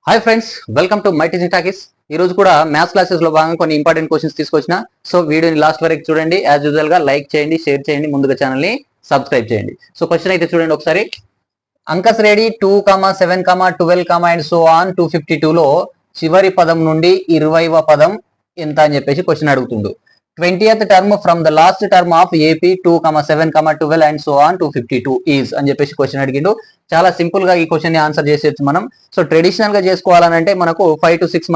Hi friends, welcome to my teaching talkies. ఈ రోజు కూడా మ్యాథ్స్ క్లాసెస్ లో భాగంగా కొన్ని ఇంపార్టెంట్ క్వశ్చన్స్ తీసుకొచ్చిన. సో వీడియోని లాస్ట్ వరకు చూడండి. యాజ్ యూజువల్ గా లైక్ చేయండి, షేర్ చేయండి, ముందుగా ఛానల్ ని సబ్స్క్రైబ్ చేయండి. సో క్వశ్చన్ అయితే చూడండి ఒకసారి. అంకస్ రెడీ 2, 7, 12 అండ్ సో ఆన్ 252 లో చివరి పదం నుండి 20వ పదం ఎంత అని చెప్పేసి క్వశ్చన్ అడుగుతుండు. 20th term from the last term of AP 2, 7, 12 and so on 252 is అని చెప్పేసి క్వశ్చన్ అడిగిండు. చాలా సింపుల్ గా ఈ క్వశ్చన్ ని ఆన్సర్ చేసేయచ్చు మనం. సో ట్రెడిషనల్ గా చేసుకోవాలంటే మనకు 5 to 6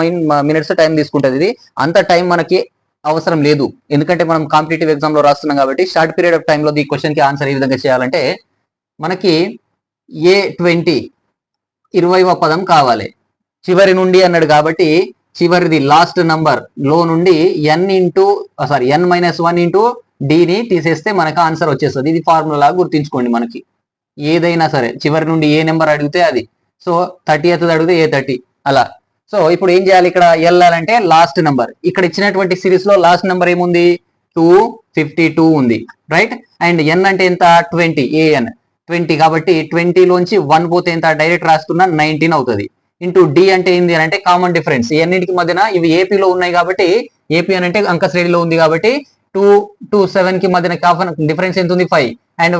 minutes టైం తీసుకుంటది. ఇది అంత టైం మనకి అవసరం లేదు, ఎందుకంటే మనం కాంపిటేటివ్ ఎగ్జామ్ లో రాస్తున్నాం కాబట్టి షార్ట్ పీరియడ్ ఆఫ్ టైంలో ఈ క్వశ్చన్ కి ఆన్సర్ ఏ విధంగా చేయాలంటే, మనకి A20 20వ పదం కావాలి. చివరి నుండి అన్నాడు కాబట్టి చివరిది లాస్ట్ నంబర్ లో నుండి n-1 ఇంటూ డిని తీసేస్తే మనకు ఆన్సర్ వచ్చేస్తుంది. ఇది ఫార్ములా గుర్తించుకోండి. మనకి ఏదైనా సరే చివరి నుండి ఏ నెంబర్ అడిగితే అది. సో 30th అడిగితే A30 అలా. సో ఇప్పుడు ఏం చేయాలి, ఇక్కడ వెళ్ళాలంటే లాస్ట్ నెంబర్. ఇక్కడ ఇచ్చినటువంటి సిరీస్ లో లాస్ట్ నెంబర్ ఏముంది, 252 ఉంది, రైట్. అండ్ n అంటే ఎంత, 20, an 20 కాబట్టి 20 లోంచి 1 పోతే ఎంత, డైరెక్ట్ రాస్తున్నా 19 అవుతుంది. ఇంటూ డి అంటే ఏంది అంటే కామన్ డిఫరెన్స్. ఈ అన్నిటికి మధ్యన ఇవి ఏపీలో ఉన్నాయి కాబట్టి, ఏపీ అని అంటే అంకస్ రెడీలో ఉంది కాబట్టి 2 to 7 కి మధ్యన డిఫరెన్స్ ఎంత ఉంది, 5. అండ్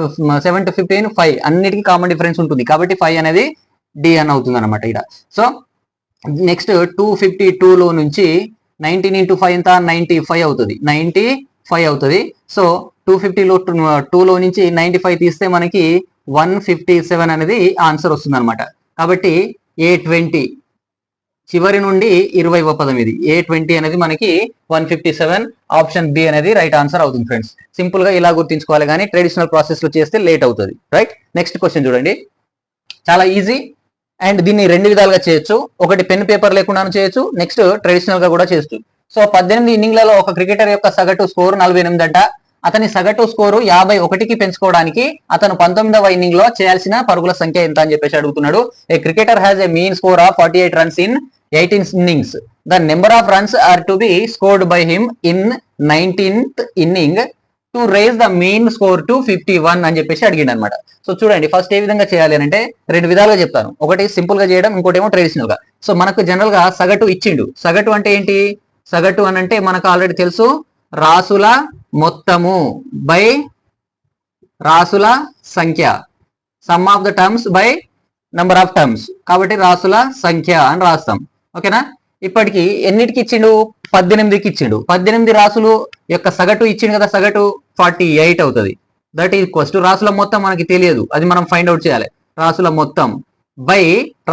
7 to 15 5, అన్నిటికీ కామన్ డిఫరెన్స్ ఉంటుంది కాబట్టి 5 అనేది డి అని అవుతుంది అనమాట ఇక్కడ. సో నెక్స్ట్ 252 లో నుంచి 19 into 5 ఎంత, 95 అవుతుంది. 95 అవుతుంది. సో 250 లో 2 లో నుంచి 95 తీస్తే మనకి 157 అనేది ఆన్సర్ వస్తుంది అనమాట. కాబట్టి A20 చివరి నుండి 20వ పదం ఇది. A20 అనేది మనకి 157, ఆప్షన్ బి అనేది రైట్ ఆన్సర్ అవుతుంది ఫ్రెండ్స్. సింపుల్ గా ఇలా గుర్తించుకోవాలి, కానీ ట్రెడిషనల్ ప్రాసెస్ లో చేస్తే లేట్ అవుతుంది, రైట్. నెక్స్ట్ క్వశ్చన్ చూడండి, చాలా ఈజీ. అండ్ దీన్ని 2 విధాలుగా చేయొచ్చు. ఒకటి పెన్ పేపర్ లేకుండా చేయొచ్చు, నెక్స్ట్ ట్రెడిషనల్ గా కూడా చేయొచ్చు. సో 18 ఇన్నింగ్లలో ఒక క్రికెటర్ యొక్క సగటు స్కోర్ 48 అంట. అతని సగటు స్కోరు 51కి పెంచుకోవడానికి అతను 19వ ఇన్నింగ్ లో చేయాల్సిన పరుగుల సంఖ్య ఎంత అని చెప్పేసి అడుగుతున్నాడు. A cricketer has a mean score of 48 runs in 18 innings. The number of runs are to be scored by him in 19th inning to raise the mean score to 51 అని చెప్పేసి అడిగిండు అనమాట. సో చూడండి, ఫస్ట్ ఏ విధంగా చేయాలి అని అంటే 2 విధాలుగా చెప్తాను. ఒకటి సింపుల్ గా చేయడం, ఇంకోటి ఏమో ట్రెడిషనల్ గా. సో మనకు జనరల్ గా సగటు ఇచ్చిండు. సగటు అంటే ఏంటి, సగటు అని అంటే మనకు ఆల్రెడీ తెలుసు, రాసుల మొత్తము బై రాసుల సంఖ్య, some of the terms by number of terms. కాబట్టి రాసుల సంఖ్య అని రాస్తాం, ఓకేనా. ఇప్పటికి ఎన్నిటికి ఇచ్చిండు, 18కి ఇచ్చిండు. 18 రాసులు యొక్క సగటు ఇచ్చిండు కదా, సగటు 48 అవుతుంది. దట్ ఈక్వల్స్ టు రాసుల మొత్తం మనకి తెలియదు, అది మనం ఫైండ్ అవుట్ చేయాలి. రాసుల మొత్తం బై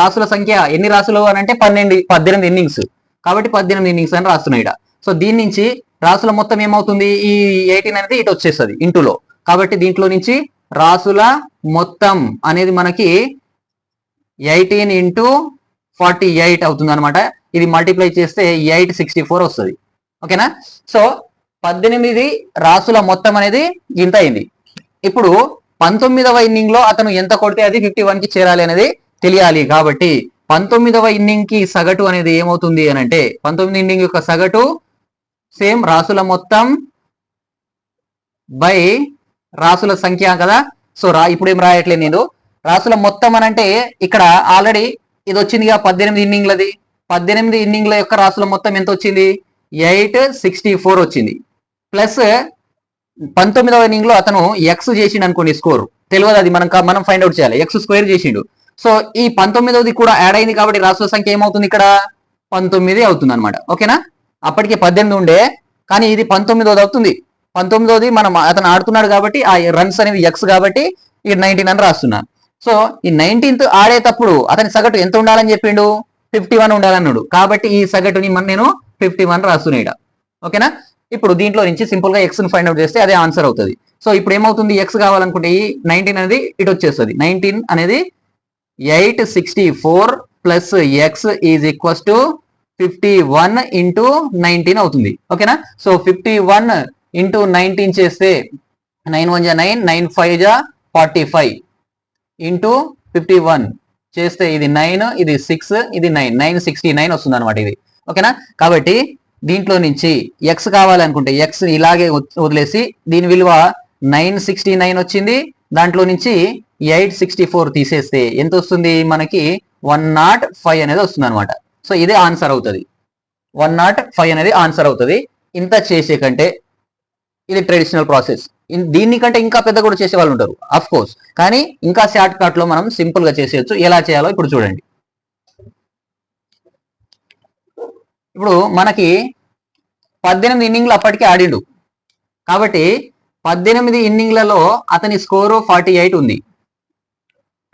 రాసుల సంఖ్య. ఎన్ని రాసులు అని అంటే 18 ఇన్నింగ్స్ కాబట్టి 18 ఇన్నింగ్స్ అని రాస్తున్నాయి ఇక్కడ. సో దీని నుంచి రాసుల మొత్తం ఏమవుతుంది, ఈ 18 అనేది ఇటు వచ్చేస్తుంది ఇంటూలో. కాబట్టి దీంట్లో నుంచి రాసుల మొత్తం అనేది మనకి 18 into 48 అవుతుంది అనమాట. ఇది మల్టిప్లై చేస్తే 864 వస్తుంది, ఓకేనా. సో 18 రాసుల మొత్తం అనేది ఇంత అయింది. ఇప్పుడు 19వ ఇన్నింగ్ లో అతను ఎంత కొడితే అది 51కి చేరాలి అనేది తెలియాలి. కాబట్టి 19వ ఇన్నింగ్ కి సగటు అనేది ఏమవుతుంది అని అంటే, 19 ఇన్నింగ్ యొక్క సగటు సేమ్ రాసుల మొత్తం బై రాసుల సంఖ్య కదా. సో ఇప్పుడు ఏం రాయట్లేదు నేను, రాసుల మొత్తం అని అంటే ఇక్కడ ఆల్రెడీ ఇది వచ్చిందిగా 18 ఇన్నింగ్లది. 18 ఇన్నింగ్ల యొక్క రాసుల మొత్తం ఎంత వచ్చింది, 864 వచ్చింది. ప్లస్ 19వ ఇన్నింగ్ లో అతను ఎక్స్ చేసిండు అనుకోండి, స్కోర్ తెలియదు, అది మనం ఫైండ్ అవుట్ చేయాలి. ఎక్స్ స్క్వేర్ చేసిండు. సో ఈ 19వది కూడా యాడ్ అయింది కాబట్టి రాసుల సంఖ్య ఏమవుతుంది ఇక్కడ, 19 అవుతుంది అనమాట, ఓకేనా. అప్పటికే 18 ఉండే, కానీ ఇది 19వది అవుతుంది. 19వది అతను ఆడుతున్నాడు కాబట్టి ఆ రన్స్ అనేవి ఎక్స్ కాబట్టి ఇక్కడ 19 అని రాస్తున్నాను. సో ఈ 19th ఆడేటప్పుడు అతని సగటు ఎంత ఉండాలని చెప్పిండు, 51 ఉండాలన్నాడు. కాబట్టి ఈ సగటుని నేను 51 రాస్తున్నాయి, ఓకేనా. ఇప్పుడు దీంట్లో నుంచి సింపుల్ గా ఎక్స్ ని ఫైండ్ అవుట్ చేస్తే అదే ఆన్సర్ అవుతుంది. సో ఇప్పుడు ఏమవుతుంది, ఎక్స్ కావాలనుకుంటే ఈ 19 అనేది ఇటు వచ్చేస్తుంది. 19 అనేది 864 plus X is equals to 51 into 19 అవుతుంది, ఓకేనా. సో 51 into 19 చేస్తే 9 1 9, 9 5 45 ఇంటూ 51 చేస్తే ఇది 9, ఇది 6, ఇది 9, 969 వస్తుంది అనమాట ఇది, ఓకేనా. కాబట్టి దీంట్లో నుంచి ఎక్స్ కావాలనుకుంటే ఎక్స్ ఇలాగే వదిలేసి దీని విలువ 969 వచ్చింది. దాంట్లో నుంచి 864 తీసేస్తే ఎంత వస్తుంది మనకి, 105 అనేది వస్తుంది అనమాట. సో ఇదే ఆన్సర్ అవుతుంది. 105 అనేది ఆన్సర్ అవుతుంది. ఇంత చేసే కంటే ఇది ట్రెడిషనల్ ప్రాసెస్. దీన్ని కంటే ఇంకా పెద్ద కూడా చేసే వాళ్ళు ఉంటారు అఫ్ కోర్స్, కానీ ఇంకా షార్ట్ కట్ లో మనం సింపుల్ గా చేసేయచ్చు. ఎలా చేయాలో ఇప్పుడు చూడండి. ఇప్పుడు మనకి 18 ఇన్నింగ్లు అప్పటికే ఆడిండు కాబట్టి 18 ఇన్నింగ్లలో అతని స్కోరు 48 ఉంది,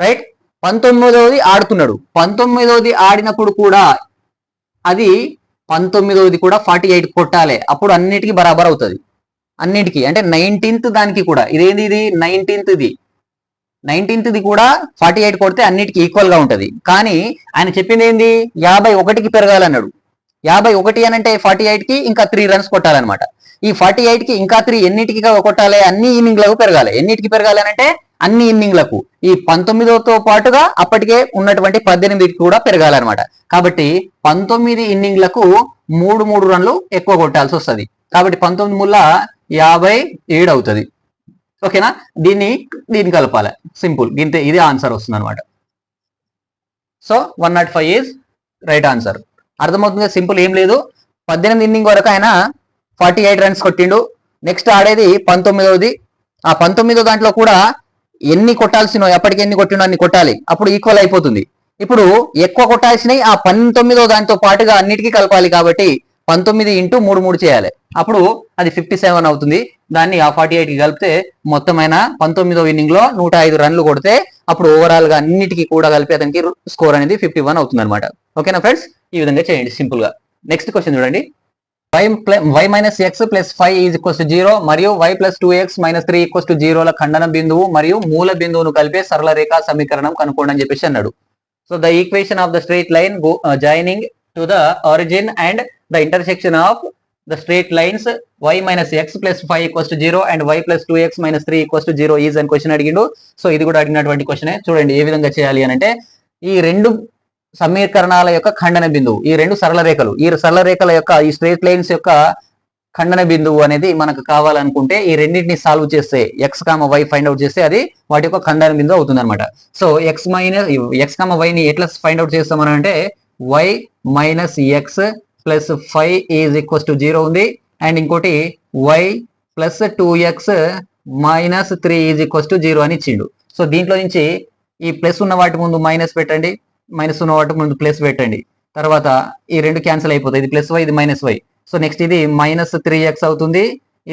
రైట్. 19వది ఆడుతున్నాడు. 19వది ఆడినప్పుడు కూడా అది 19వది కూడా 48 కొట్టాలి, అప్పుడు అన్నిటికీ బరాబర్ అవుతుంది. అన్నిటికీ అంటే 19th దానికి కూడా ఇదేంది, ఇది 19th కూడా 48 కొడితే అన్నిటికీ ఈక్వల్ గా ఉంటది. కానీ ఆయన చెప్పింది ఏంది, 51కి పెరగాలన్నాడు. 51 అని అంటే 48కి ఇంకా 3 రన్స్ కొట్టాలన్నమాట. ఈ 48కి ఇంకా 3 ఎన్నిటికి కొట్టాలి, అన్ని ఇన్నింగ్లకు పెరగాలి. ఎన్నిటికి పెరగాలి అని అంటే అన్ని ఇన్నింగ్లకు, ఈ 19తో పాటుగా అప్పటికే ఉన్నటువంటి 18కి కూడా పెరగాలన్నమాట. కాబట్టి 19 ఇన్నింగ్లకు 3 రన్లు ఎక్కువ కొట్టాల్సి వస్తుంది. కాబట్టి 19 ముల్ల 57 అవుతుంది. ఓకేనా, దీన్ని కలపాలి, సింపుల్. గింతే, ఇది ఆన్సర్ వస్తుంది అనమాట. So 105 is right answer. అర్థమవుతుంది, సింపుల్, ఏం లేదు. 18 ఇన్నింగ్ వరకు ఆయన 48 రన్స్ కొట్టిండు. నెక్స్ట్ ఆడేది 19వది. ఆ 19వ దాంట్లో కూడా ఎన్ని కొట్టాల్సినో, ఎప్పటికి ఎన్ని కొట్టినో అన్ని కొట్టాలి, అప్పుడు ఈక్వల్ అయిపోతుంది. ఇప్పుడు ఎక్కువ కొట్టాల్సినవి ఆ 19వ దాంతో పాటుగా అన్నిటికీ కలపాలి. కాబట్టి 19 ఇంటూ 3 చేయాలి, అప్పుడు అది 57 అవుతుంది. దాన్ని ఆ 48కి కలిపితే మొత్తమైన 19వ ఇన్నింగ్ లో 105 రన్లు కొడితే అప్పుడు ఓవరాల్ గా అన్నిటికీ కూడా కలిపి అతనికి స్కోర్ అనేది 51 అవుతుంది అనమాట. ఓకేనా ఫ్రెండ్స్, ఈ విధంగా చేయండి సింపుల్ గా. నెక్స్ట్ క్వశ్చన్ చూడండి. y minus x plus 5 is equals to 0 మరియు y plus 2x minus 3 equals to 0ల ఖండన బిందువు మరియు మూల బిందువును కలిపే సరళ రేఖా సమీకరణం కనుక్కోండి అని చెప్పేసి అన్నాడు. So the equation of the straight line joining to the origin and the intersection of the straight lines y minus x plus 5 equals to 0 and y plus 2x minus 3 equals to 0 is అని question అడిగిండు. So ఇది కూడా అడిగినటువంటి క్వశ్చనే. చూడండి ఏ విధంగా చేయాలి అని అంటే, ఈ రెండు సమీకరణాల యొక్క ఖండన బిందువు, ఈ రెండు సరళ రేఖలు, ఈ సరళ రేఖల యొక్క ఈ స్ట్రెయిట్ లైన్స్ యొక్క ఖండన బిందువు అనేది మనకు కావాలనుకుంటే ఈ రెండింటిని సాల్వ్ చేస్తే x, y ఫైండ్ అవుట్ చేస్తే అది వాటి యొక్క ఖండన బిందువు అవుతుంది అనమాట. సో x, y ని ఎట్లా ఫైండ్ అవుట్ చేస్తామని అంటే, y minus x plus 5 is equals to 0 ఉంది. అండ్ ఇంకోటి y plus 2x minus 3 is equals to 0 అని ఇచ్చిండు. సో దీంట్లో నుంచి ఈ ప్లస్ ఉన్న వాటి ముందు మైనస్ పెట్టండి, మైనస్ ఉన్న వాటి ముందు ప్లస్ పెట్టండి. తర్వాత ఈ రెండు క్యాన్సిల్ అయిపోతాయి, ఇది ప్లస్ వై, ఇది మైనస్ వై. సో నెక్స్ట్ ఇది మైనస్ 3x అవుతుంది,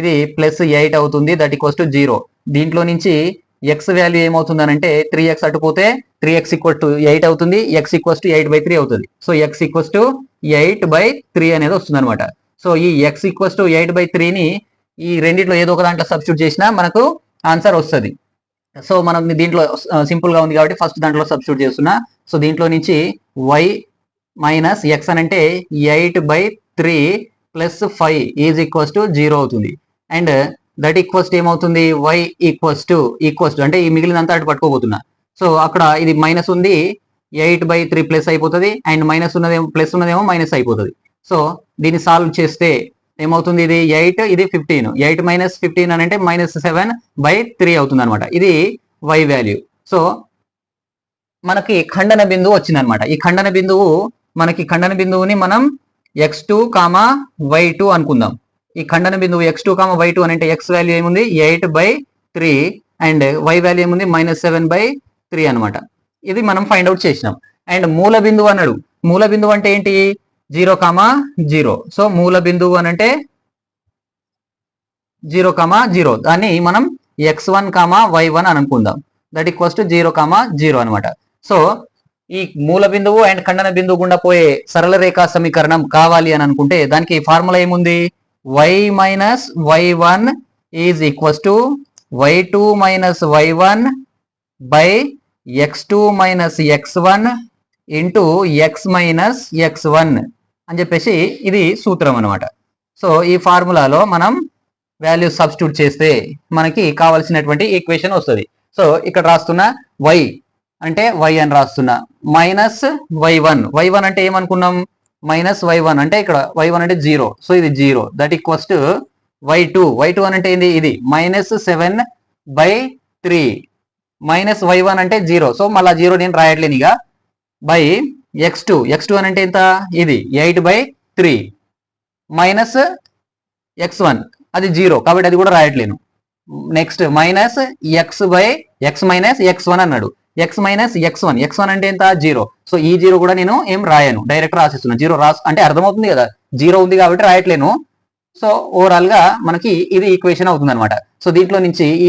ఇది ప్లస్ 8 అవుతుంది, దట్ ఈక్వల్స్ టు 0. దీంట్లో నుంచి ఎక్స్ వాల్యూ ఏమవుతుందనంటే 3x అటుపోతే 3x ఈక్వల్ టు 8 అవుతుంది, x ఈక్వల్స్ టు 8/3 అవుతుంది. సో x ఈక్వల్స్ టు 8/3 అనేది వస్తుంది అనమాట. సో ఈ x ఈక్వల్స్ టు 8/3ని ఈ రెండిట్లో ఏదో ఒక దాంట్లో సబ్స్టిట్యూట్ చేసినా మనకు ఆన్సర్ వస్తుంది. సో మనం దీంట్లో సింపుల్ గా ఉంది కాబట్టి ఫస్ట్ దాంట్లో సబ్స్టిట్యూట్ చేస్తున్నా. సో దీంట్లో నుంచి y మైనస్ ఎక్స్ అని అంటే 8/3 ప్లస్ 5 ఈజ్ ఈక్వల్స్ టు 0 అవుతుంది. అండ్ దట్ ఈక్వల్స్ టు ఏమవుతుంది, y ఈక్వల్స్ టు అంటే ఈ మిగిలినంతా అటు పట్టుకోబోతున్నా. సో అక్కడ ఇది మైనస్ ఉంది, 8/3 ప్లస్ అయిపోతుంది, అండ్ మైనస్ ఉన్నదేమో ప్లస్ ఉన్నదేమో మైనస్ అయిపోతుంది. సో దీన్ని సాల్వ్ చేస్తే ఏమవుతుంది, ఇది 8, ఇది 15, 8 మైనస్ 15 అని అంటే మైనస్ 7/3 అవుతుంది అనమాట. ఇది y వాల్యూ. సో మనకి ఖండన బిందువు వచ్చింది అనమాట. ఈ ఖండన బిందువుని మనం x2, y2 అనుకుందాం. ఈ ఖండన బిందువు x2, y2 అని అంటే x వాల్యూ ఏముంది 8/3 అండ్ y వాల్యూ ఏముంది -7/3 అనమాట. ఇది మనం ఫైండ్ అవుట్ చేసినాం. అండ్ మూల బిందువు అన్నాడు. మూల బిందువు అంటే ఏంటి, 0, 0. సో మూల బిందువు అని అంటే 0, 0. దాన్ని మనం x1, y1 అని అనుకుందాం. దట్ ఈక్వల్స్ టు 0, 0 అనమాట. సో ఈ మూల బిందువు అండ్ ఖండన బిందువు గుండా పోయే సరళ రేఖా సమీకరణం కావాలి అని అనుకుంటే దానికి ఫార్ములా ఏముంది, y minus y1 is equals to y2 minus y1 by x2 minus x1 into x minus x1 అని చెప్పేసి ఇది సూత్రం అనమాట. సో ఈ ఫార్ములాలో మనం వాల్యూ సబ్స్టిట్యూట్ చేస్తే మనకి కావాల్సినటువంటి ఈక్వేషన్ వస్తుంది. సో ఇక్కడ రాస్తున్న y అంటే y అని రాస్తున్నా, మైనస్ y1 అంటే ఏమనుకున్నాం, మైనస్ y1 అంటే ఇక్కడ y1 అంటే 0. సో ఇది 0, దట్ ఈక్వల్స్ టు y2 అని అంటే ఏంది, ఇది -7/3 మైనస్ y1 అంటే 0. సో మళ్ళీ 0 నేను రాయట్లేను ఇక. బై x2 అని అంటే ఎంత, ఇది 8/3 మైనస్ x1 అది 0 కాబట్టి అది కూడా రాయట్లేను. Next minus x minus x1 అన్నాడు, x మైనస్ x1 అంటే ఎంత 0. సో ఈ 0 కూడా నేను ఏం రాయను, డైరెక్ట్ రాసిస్తున్నాను. 0 అంటే అర్థమవుతుంది కదా, 0 ఉంది కాబట్టి రాయట్లేను. సో ఓవరాల్ గా మనకి ఇది ఈక్వేషన్ అవుతుంది అనమాట. సో దీంట్లో నుంచి ఈ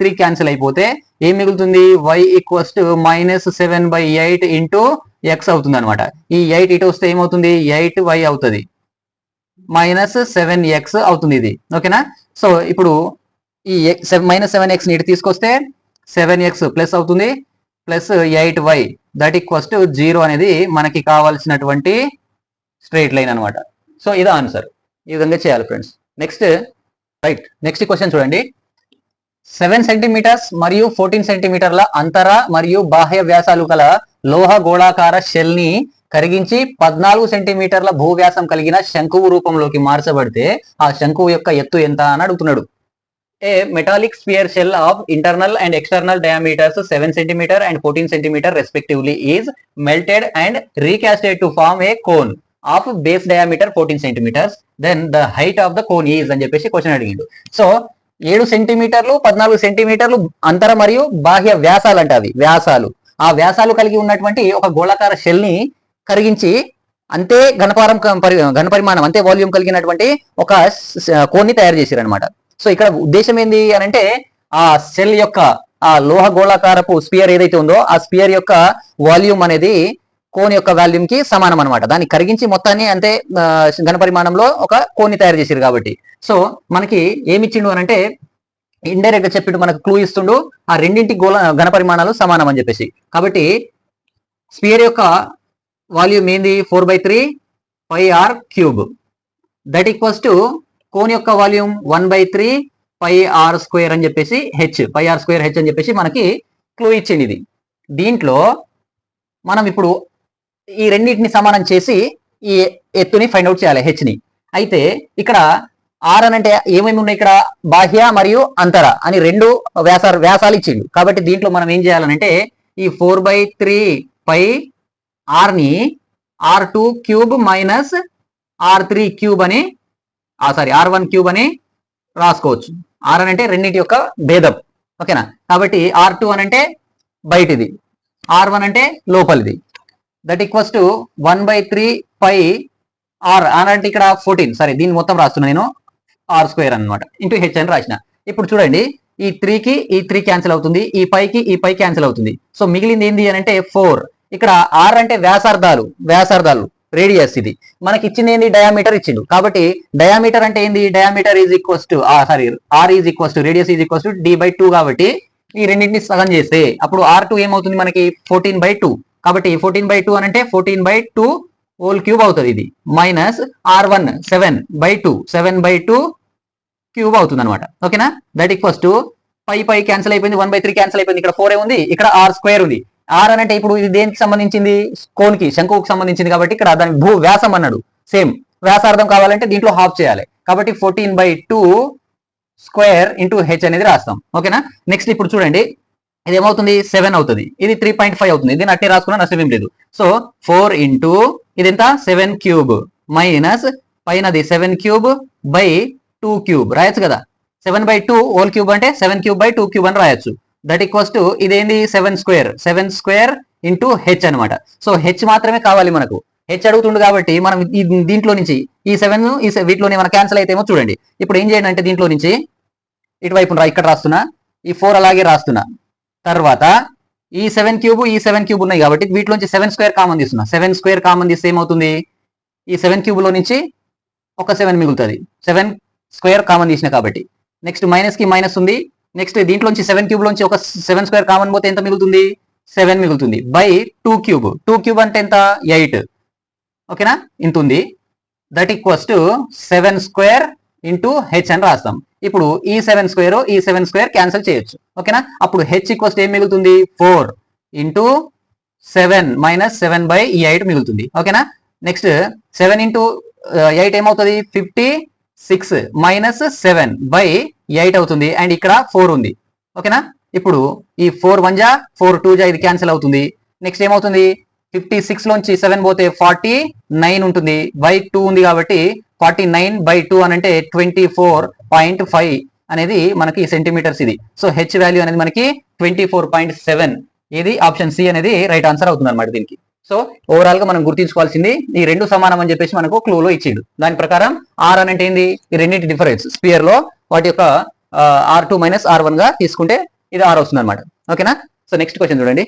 త్రీ క్యాన్సిల్ అయిపోతే ఏం మిగులుతుంది, y equals to -7/8 into x అవుతుంది అనమాట. ఈ 8 ఇటు వస్తే ఏమవుతుంది, 8y అవుతుంది, -7x అవుతుంది ఇది. ఓకేనా. సో ఇప్పుడు ఈ -7x ని ఇటు తీసుకొస్తే 7x ప్లస్ అవుతుంది, plus 8y that equals to 0 అనేది మనకి కావాల్సినటువంటి స్ట్రైట్ లైన్ అనమాట. సో ఇది ఆన్సర్. ఈ విధంగా చేయాలి ఫ్రెండ్స్. నెక్స్ట్ క్వశ్చన్ చూడండి. 7 సెంటీమీటర్స్ మరియు 14 సెంటీమీటర్ల అంతర మరియు బాహ్య వ్యాసాలు గల లోహ గోళాకార షెల్ ని కరిగించి 14 సెంటీమీటర్ల భూవ్యాసం కలిగిన శంకువు రూపంలోకి మార్చబడితే ఆ శంకువు యొక్క ఎత్తు ఎంత అని అడుగుతున్నాడు. A metallic sphere shell of internal and external diameters 7 centimetre and 14 centimetre respectively is melted and recasted to form a cone of base diameter 14 centimetres then the height of the cone is అని చెప్పేసి question అడిగిండు. So 7 సెంటీమీటర్లు 14 సెంటీమీటర్లు అంతర మరియు బాహ్య వ్యాసాలు అంటే అవి వ్యాసాలు, ఆ వ్యాసాలు కలిగి ఉన్నటువంటి ఒక గోళాకార షెల్ ని కరిగించి అంతే ఘనపరిమాణం అంతే వాల్యూమ్ కలిగినటువంటి ఒక కోన్ని తయారు చేశారు అనమాట. సో ఇక్కడ ఉద్దేశం ఏంది అని అంటే ఆ షెల్ యొక్క ఆ లోహ గోళాకారపు స్పియర్ ఏదైతే ఉందో ఆ స్పియర్ యొక్క వాల్యూమ్ అనేది కోన్ యొక్క వాల్యూమ్ కి సమానం అనమాట. దాన్ని కరిగించి మొత్తాన్ని అంతే ఘనపరిమాణంలో ఒక కోన్ని తయారు చేశారు కాబట్టి. సో మనకి ఏమిచ్చిండు అని అంటే ఇండైరెక్ట్ గా చెప్పిండు, మనకు క్లూ ఇస్తుండు, ఆ రెండింటి ఘనపరిమాణాలు సమానం అని చెప్పేసి. కాబట్టి స్పియర్ యొక్క వాల్యూమ్ ఏంది 4/3 πr³ that equals to cone యొక్క వాల్యూమ్ 1/3 πr² అని చెప్పేసి πr² అని చెప్పేసి మనకి క్లూ ఇచ్చింది. ఇది దీంట్లో మనం ఇప్పుడు ఈ రెండింటిని సమానం చేసి ఈ ఎత్తుని ఫైండ్ అవుట్ చేయాలి, h ని. అయితే ఇక్కడ r అని అంటే ఏమేమి ఉన్నాయి, ఇక్కడ బాహ్య మరియు అంతర అని రెండు వ్యాసాలు ఇచ్చిండు. కాబట్టి దీంట్లో మనం ఏం చేయాలనంటే ఈ 4/3 πr ని r2³ మైనస్ r3³ అని r1³ అని రాసుకోవచ్చు. r అని అంటే రెండింటి యొక్క భేదం. ఓకేనా. కాబట్టి r2 అని అంటే బయటిది, r1 అంటే లోపలిది. దట్ ఈక్వల్స్ టు 1/3 πr అంటే ఇక్కడ 14 దీన్ని మొత్తం రాస్తున్నా నేను r² అనమాట ఇంటూ h అని రాసిన. ఇప్పుడు చూడండి ఈ 3కి ఈ 3 క్యాన్సిల్ అవుతుంది, ఈ పైకి ఈ పై క్యాన్సిల్ అవుతుంది. సో మిగిలింది ఏంది అని అంటే 4. ఇక్కడ r అంటే వ్యాసార్థాలు రేడియస్, ఇది మనకి ఇచ్చింది ఏంది డయామీటర్ ఇచ్చిండు. కాబట్టి డయామీటర్ అంటే ఏంది, diameter is equals to r is equals to radius is equals to d/2 కాబట్టి ఈ రెండింటిని సగం చేస్తే అప్పుడు r2 ఏమవుతుంది మనకి 14/2. కాబట్టి 14/2 అని అంటే 14/2 హోల్³ అవుతుంది ఇది, మైనస్ r1 7/2 అవుతుంది అనమాట. ఓకేనా. That equals to pi cancel అయిపోయింది, 1/3 క్యాన్సిల్ అయిపోయింది, ఇక్కడ 4 ఉంది, ఇక్కడ r² ఉంది. r అని అంటే ఇప్పుడు ఇది దేనికి సంబంధించింది, కోన్కి శంకువుకి సంబంధించింది కాబట్టి ఇక్కడ దాని భూ వ్యాసం అన్నాడు. సేమ్ వ్యాసార్థం కావాలంటే దీంట్లో హాఫ్ చేయాలి. కాబట్టి 14/2² ఇంటూ h అనేది రాస్తాం. ఓకేనా. నెక్స్ట్ ఇప్పుడు చూడండి ఇది ఏమవుతుంది 7 అవుతుంది, ఇది 3.5 అవుతుంది, దీన్ని అట్టే రాసుకున్నా నష్టం ఏం లేదు. సో 4 ఇంటూ ఇది ఎంత 7³ మైనస్ పైనది 7³/2³ రాయొచ్చు కదా. 7/2 హోల్³ అంటే 7³/2³ అని రాయొచ్చు. దట్ ఈక్వల్స్ టు ఇదేంది 7² ఇంటూ h అనమాట. సో h మాత్రమే కావాలి మనకు, h అడుగుతుండు కాబట్టి మనం దీంట్లో నుంచి ఈ 7 వీటిలోనే మన క్యాన్సిల్ అయితే ఏమో చూడండి. ఇప్పుడు ఏం చేయండి అంటే దీంట్లో నుంచి ఇటువైపు ఇక్కడ రాస్తున్నా, ఈ 4 అలాగే రాస్తున్నా. తర్వాత ఈ 7³ ఉన్నాయి కాబట్టి వీటిలోంచి 7² కామన్ తీస్తున్నా. 7² కామన్ తీస్తే ఏమవుతుంది, ఈ 7³ లో నుంచి ఒక 7 మిగులుతుంది, 7² కామన్ తీసిన కాబట్టి. నెక్స్ట్ మైనస్ కి మైనస్ ఉంది. నెక్స్ట్ దీంట్లోంచి 7³ లోంచి ఒక 7² కామన్ పోతే ఎంత మిగులుతుంది 7 మిగులుతుంది బై 2³ అంటే ఎంత 8. ఓకేనా, ఇంత ఉంది. That equals to 7² into h అని రాస్తాం. ఇప్పుడు ఈ 7² క్యాన్సిల్ చేయొచ్చు. ఓకేనా. అప్పుడు h ఈక్వల్స్ ఏం మిగులుతుంది 4 ఇంటూ 7 మైనస్ 7/8 మిగులుతుంది. ఓకేనా. నెక్స్ట్ 7 ఇంటూ 8 ఏమవుతుంది 56 మైనస్ 7/8 అవుతుంది. అండ్ ఇక్కడ 4 ఉంది. ఓకేనా. ఇప్పుడు ఈ 4 1 జా 4 2 జా ఇది క్యాన్సిల్ అవుతుంది. నెక్స్ట్ ఏమవుతుంది 56 లోంచి 7 పోతే 49 ఉంటుంది, బై 2 ఉంది కాబట్టి 49/2 అని అంటే 24.5 అనేది మనకి సెంటీమీటర్స్ ఇది. సో హెచ్ వాల్యూ అనేది మనకి 24.7. ఇది ఆప్షన్ సి అనేది రైట్ ఆన్సర్ అవుతుంది అనమాట దీనికి. సో ఓవరాల్ గా మనం గుర్తించుకోవాల్సింది ఈ రెండు సమానం అని చెప్పేసి మనకు క్లూలో ఇచ్చిండు. దాని ప్రకారం ఆర్ అని అంటే ఏంది, ఈ రెండింటి డిఫరెన్స్ స్పియర్ లో వాటి యొక్క R2 మైనస్ R1 గా తీసుకుంటే ఇది ఆర్ వస్తుంది అనమాట. ఓకేనా. సో నెక్స్ట్ క్వశ్చన్ చూడండి.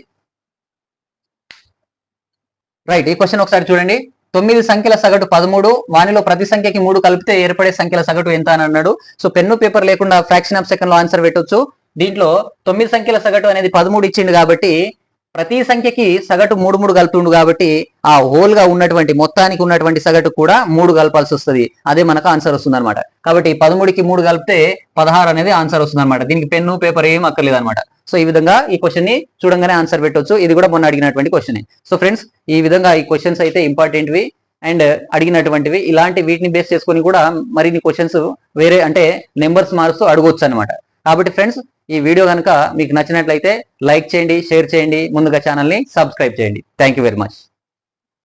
రైట్, ఈ క్వశ్చన్ ఒకసారి చూడండి. 9 సంఖ్యల సగటు 13, వానిలో ప్రతి సంఖ్యకి 3 కలిపితే ఏర్పడే సంఖ్యల సగటు ఎంత అని అన్నాడు. సో పెన్ను పేపర్ లేకుండా ఫ్రాక్షన్ ఆఫ్ సెకండ్ లో ఆన్సర్ పెట్టొచ్చు. దీంట్లో 9 సంఖ్యల సగటు అనేది 13 ఇచ్చిండు కాబట్టి ప్రతి సంఖ్యకి సగటు 3 కలుపుతుండు కాబట్టి ఆ హోల్ గా ఉన్నటువంటి మొత్తానికి ఉన్నటువంటి సగటు కూడా 3 కలపాల్సి వస్తుంది. అదే మనకు ఆన్సర్ వస్తుంది అనమాట. కాబట్టి 13కి 3 కలిపితే 16 అనేది ఆన్సర్ వస్తుంది అనమాట. దీనికి పెన్ను పేపర్ ఏం అక్కర్లేదు అనమాట. సో ఈ విధంగా ఈ క్వశ్చన్ ని చూడంగానే ఆన్సర్ పెట్టొచ్చు. ఇది కూడా మొన్న అడిగినటువంటి క్వశ్చన్. సో ఫ్రెండ్స్, ఈ విధంగా ఈ క్వశ్చన్స్ అయితే ఇంపార్టెంట్వి అండ్ అడిగినటువంటివి. ఇలాంటి వీటిని బేస్ చేసుకొని కూడా మరిన్ని క్వశ్చన్స్ వేరే అంటే నెంబర్స్ మారుస్తూ అడగొచ్చు అనమాట. కాబట్టి ఫ్రెండ్స్, ఈ వీడియో కనుక మీకు నచ్చినట్లయితే లైక్ చేయండి, షేర్ చేయండి, ముందుగా ఛానల్ని సబ్స్క్రైబ్ చేయండి. Thank you very much.